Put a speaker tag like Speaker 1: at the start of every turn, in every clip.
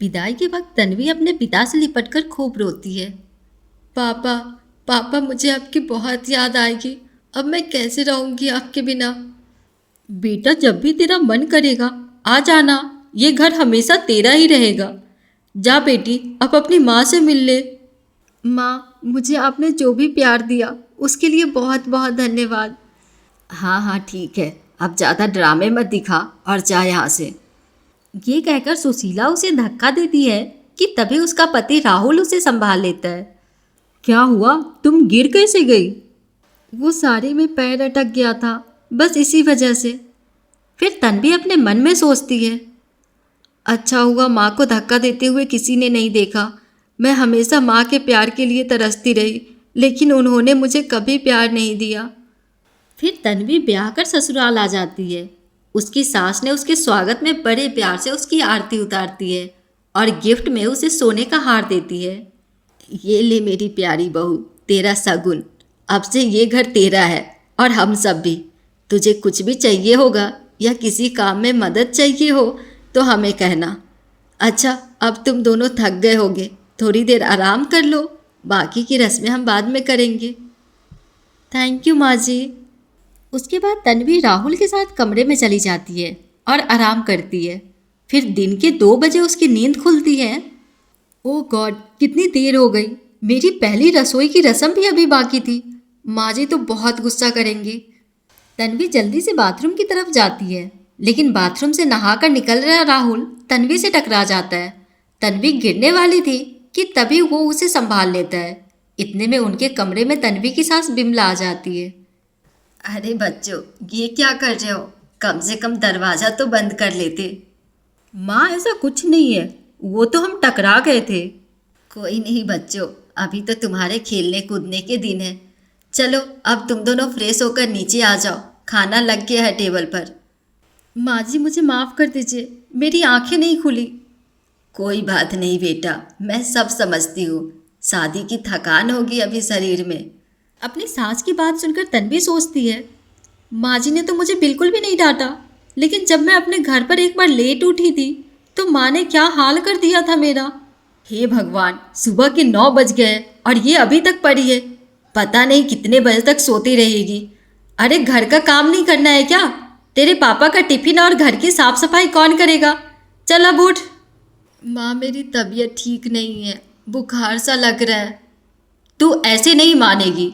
Speaker 1: विदाई के वक्त तन्वी अपने पिता से लिपटकर खूब रोती है। पापा, पापा मुझे आपकी बहुत याद आएगी। अब मैं कैसे रहूँगी आपके बिना। बेटा, जब भी तेरा मन करेगा आ जाना, ये घर हमेशा तेरा ही रहेगा। जा बेटी, अब अपनी माँ से मिल ले। माँ, मुझे आपने जो भी प्यार दिया उसके लिए बहुत बहुत धन्यवाद। हाँ हाँ ठीक है, अब ज़्यादा ड्रामे मत दिखा और जा यहाँ से। ये कहकर सुशीला उसे धक्का देती है कि तभी उसका पति राहुल उसे संभाल लेता है। क्या हुआ? तुम गिर कैसे गई? वो साड़ी में पैर अटक गया था, बस इसी वजह से। फिर तन्वी अपने मन में सोचती है, अच्छा हुआ माँ को धक्का देते हुए किसी ने नहीं देखा। मैं हमेशा माँ के प्यार के लिए तरसती रही, लेकिन उन्होंने मुझे कभी प्यार नहीं दिया। फिर तन्वी ब्याह कर ससुराल आ जाती है। उसकी सास ने उसके स्वागत में बड़े प्यार से उसकी आरती उतारती है और गिफ्ट में उसे सोने का हार देती है। ये ले मेरी प्यारी बहू, तेरा सगुन। अब से ये घर तेरा है और हम सब भी। तुझे कुछ भी चाहिए होगा या किसी काम में मदद चाहिए हो तो हमें कहना। अच्छा, अब तुम दोनों थक गए होगे, थोड़ी देर आराम कर लो, बाकी की रस्में हम बाद में करेंगे। थैंक यू माँ जी। उसके बाद तन्वी राहुल के साथ कमरे में चली जाती है और आराम करती है। फिर दिन के 2 बजे उसकी नींद खुलती है। ओह गॉड, कितनी देर हो गई। मेरी पहली रसोई की रस्म भी अभी बाकी थी। माँ जी तो बहुत गुस्सा करेंगी। तन्वी जल्दी से बाथरूम की तरफ जाती है, लेकिन बाथरूम से नहाकर निकल रहा राहुल तन्वी से टकरा जाता है। तन्वी गिरने वाली थी कि तभी वो उसे संभाल लेता है। इतने में उनके कमरे में तन्वी की सास बिमला आ जाती है। अरे बच्चों, ये क्या कर रहे हो? कम से कम दरवाज़ा तो बंद कर लेते। माँ, ऐसा कुछ नहीं है, वो तो हम टकरा गए थे। कोई नहीं बच्चों, अभी तो तुम्हारे खेलने कूदने के दिन है। चलो अब तुम दोनों फ्रेश होकर नीचे आ जाओ, खाना लग गया है टेबल पर। माँ जी, मुझे माफ़ कर दीजिए, मेरी आंखें नहीं खुली। कोई बात नहीं बेटा, मैं सब समझती हूँ। शादी की थकान होगी अभी शरीर में। अपनी सास की बात सुनकर तन्वी सोचती है, माँ जी ने तो मुझे बिल्कुल भी नहीं डांटा, लेकिन जब मैं अपने घर पर एक बार लेट उठी थी तो माँ ने क्या हाल कर दिया था मेरा। हे भगवान, सुबह के 9 बज गए और ये अभी तक पड़ी है। पता नहीं कितने बजे तक सोती रहेगी। अरे घर का काम नहीं करना है क्या? तेरे पापा का टिफिन और घर की साफ सफाई कौन करेगा? चल अब उठ। माँ, मेरी तबीयत ठीक नहीं है, बुखार सा लग रहा है। तू ऐसे नहीं मानेगी।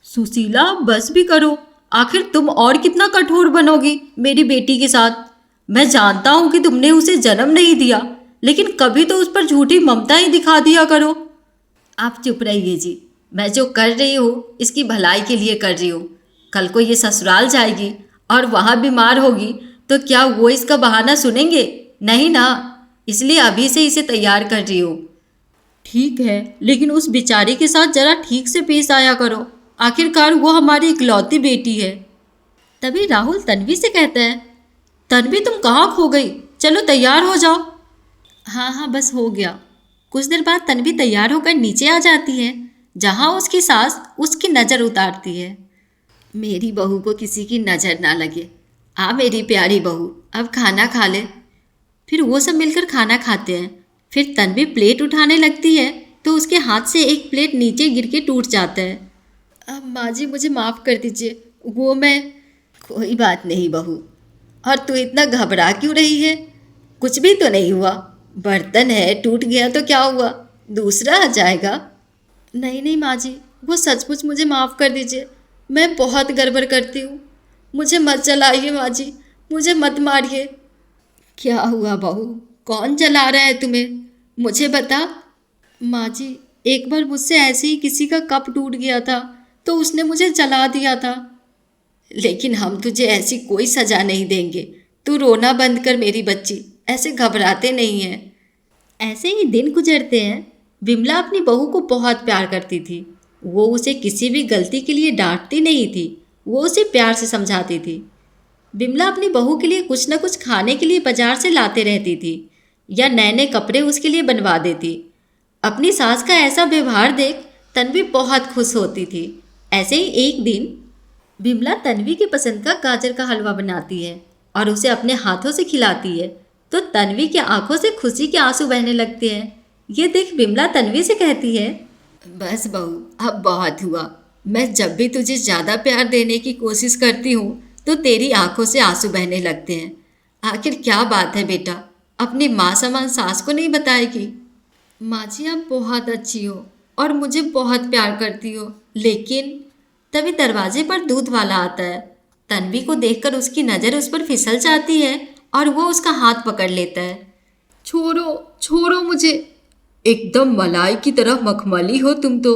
Speaker 1: सुशीला, बस भी करो। आखिर तुम और कितना कठोर बनोगी मेरी बेटी के साथ। मैं जानता हूँ कि तुमने उसे जन्म नहीं दिया, लेकिन कभी तो उस पर झूठी ममता ही दिखा दिया करो। आप चुप रहिए जी, मैं जो कर रही हूँ इसकी भलाई के लिए कर रही हूँ। कल को ये ससुराल जाएगी और वहाँ बीमार होगी तो क्या वो इसका बहाना सुनेंगे? नहीं ना, इसलिए अभी से इसे तैयार कर रही हूँ। ठीक है, लेकिन उस बेचारी के साथ जरा ठीक से पेश आया करो। आखिरकार वो हमारी इकलौती बेटी है। तभी राहुल तन्वी से कहता है, तन्वी तुम कहाँ खो गई? चलो तैयार हो जाओ। हाँ हाँ, बस हो गया। कुछ देर बाद तन्वी तैयार होकर नीचे आ जाती है, जहाँ उसकी सास उसकी नज़र उतारती है। मेरी बहू को किसी की नज़र ना लगे। आ मेरी प्यारी बहू, अब खाना खा ले। फिर वो सब मिलकर खाना खाते हैं। फिर तन्वी प्लेट उठाने लगती है तो उसके हाथ से एक प्लेट नीचे गिर के टूट जाता है। अब माँ जी, मुझे माफ़ कर दीजिए, वो मैं। कोई बात नहीं बहू, और तू इतना घबरा क्यों रही है? कुछ भी तो नहीं हुआ। बर्तन है, टूट गया तो क्या हुआ, दूसरा आ जाएगा। नहीं नहीं माँ जी, वो सचमुच मुझे माफ़ कर दीजिए। मैं बहुत गड़बड़ करती हूँ। मुझे मत चलाइए माँ जी, मुझे मत मारिए। क्या हुआ बहू, कौन चला रहा है तुम्हें? मुझे बता। माँ जी, एक बार मुझसे ऐसे ही किसी का कप टूट गया था तो उसने मुझे जला दिया था। लेकिन हम तुझे ऐसी कोई सज़ा नहीं देंगे। तू रोना बंद कर मेरी बच्ची, ऐसे घबराते नहीं हैं। ऐसे ही दिन गुजरते हैं। विमला अपनी बहू को बहुत प्यार करती थी। वो उसे किसी भी गलती के लिए डांटती नहीं थी, वो उसे प्यार से समझाती थी। विमला अपनी बहू के लिए कुछ न कुछ खाने के लिए बाजार से लाते रहती थी या नए नए कपड़े उसके लिए बनवा देती। अपनी सास का ऐसा व्यवहार देख तन्वी बहुत खुश होती थी। ऐसे ही एक दिन विमला तन्वी की पसंद का गाजर का हलवा बनाती है और उसे अपने हाथों से खिलाती है। तो तन्वी की आंखों से खुशी के आंसू बहने लगते हैं। ये देख विमला तन्वी से कहती है, बस बहू, अब बहुत हुआ। मैं जब भी तुझे ज़्यादा प्यार देने की कोशिश करती हूँ तो तेरी आंखों से आंसू बहने लगते हैं। आखिर क्या बात है बेटा, अपनी माँ समान सास को नहीं बताएगी? माँ जी, आप बहुत अच्छी हो और मुझे बहुत प्यार करती हो, लेकिन तभी दरवाजे पर दूध वाला आता है। तन्वी को देखकर उसकी नज़र उस पर फिसल जाती है और वो उसका हाथ पकड़ लेता है। छोड़ो छोड़ो मुझे, एकदम मलाई की तरह मखमली हो तुम तो।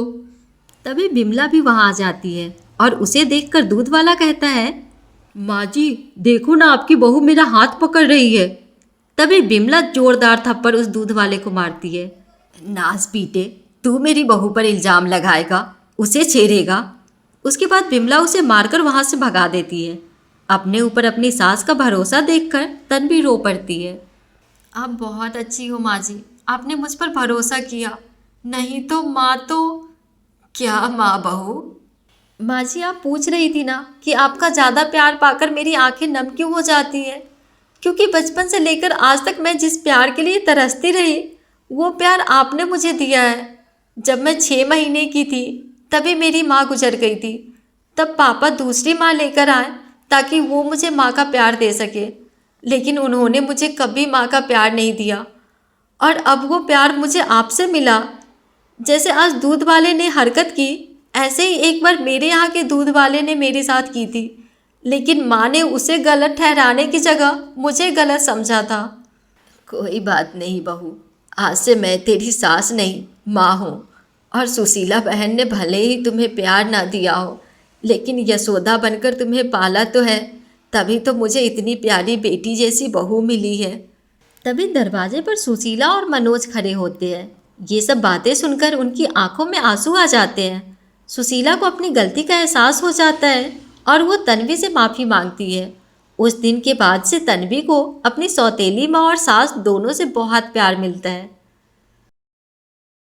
Speaker 1: तभी बिमला भी वहाँ आ जाती है और उसे देखकर दूध वाला कहता है, माँ जी देखो ना, आपकी बहू मेरा हाथ पकड़ रही है। तभी बिमला जोरदार थप्पड़ उस दूध वाले को मारती है। नास पीटे, तू मेरी बहू पर इल्ज़ाम लगाएगा, उसे छेड़ेगा। उसके बाद बिमला उसे मारकर वहाँ से भगा देती है। अपने ऊपर अपनी सास का भरोसा देखकर तन्वी रो पड़ती है। आप बहुत अच्छी हो माँ जी, आपने मुझ पर भरोसा किया, नहीं तो माँ तो। क्या माँ बहू? माँ जी, आप पूछ रही थी ना कि आपका ज़्यादा प्यार पाकर मेरी आंखें नम क्यों हो जाती हैं? क्योंकि बचपन से लेकर आज तक मैं जिस प्यार के लिए तरसती रही, वो प्यार आपने मुझे दिया है। जब मैं 6 महीने की थी तभी मेरी माँ गुजर गई थी। तब पापा दूसरी माँ लेकर आए ताकि वो मुझे माँ का प्यार दे सके, लेकिन उन्होंने मुझे कभी माँ का प्यार नहीं दिया। और अब वो प्यार मुझे आपसे मिला। जैसे आज दूध वाले ने हरकत की, ऐसे ही एक बार मेरे यहाँ के दूध वाले ने मेरे साथ की थी, लेकिन माँ ने उसे गलत ठहराने की जगह मुझे गलत समझा था। कोई बात नहीं बहू, आज से मैं तेरी सास नहीं माँ हूँ। और सुशीला बहन ने भले ही तुम्हें प्यार ना दिया हो, लेकिन यशोदा बनकर तुम्हें पाला तो है, तभी तो मुझे इतनी प्यारी बेटी जैसी बहू मिली है। तभी दरवाजे पर सुशीला और मनोज खड़े होते हैं। ये सब बातें सुनकर उनकी आंखों में आंसू आ जाते हैं। सुशीला को अपनी गलती का एहसास हो जाता है और वो तन्वी से माफ़ी मांगती है। उस दिन के बाद से तन्वी को अपनी सौतेली माँ और सास दोनों से बहुत प्यार मिलता है।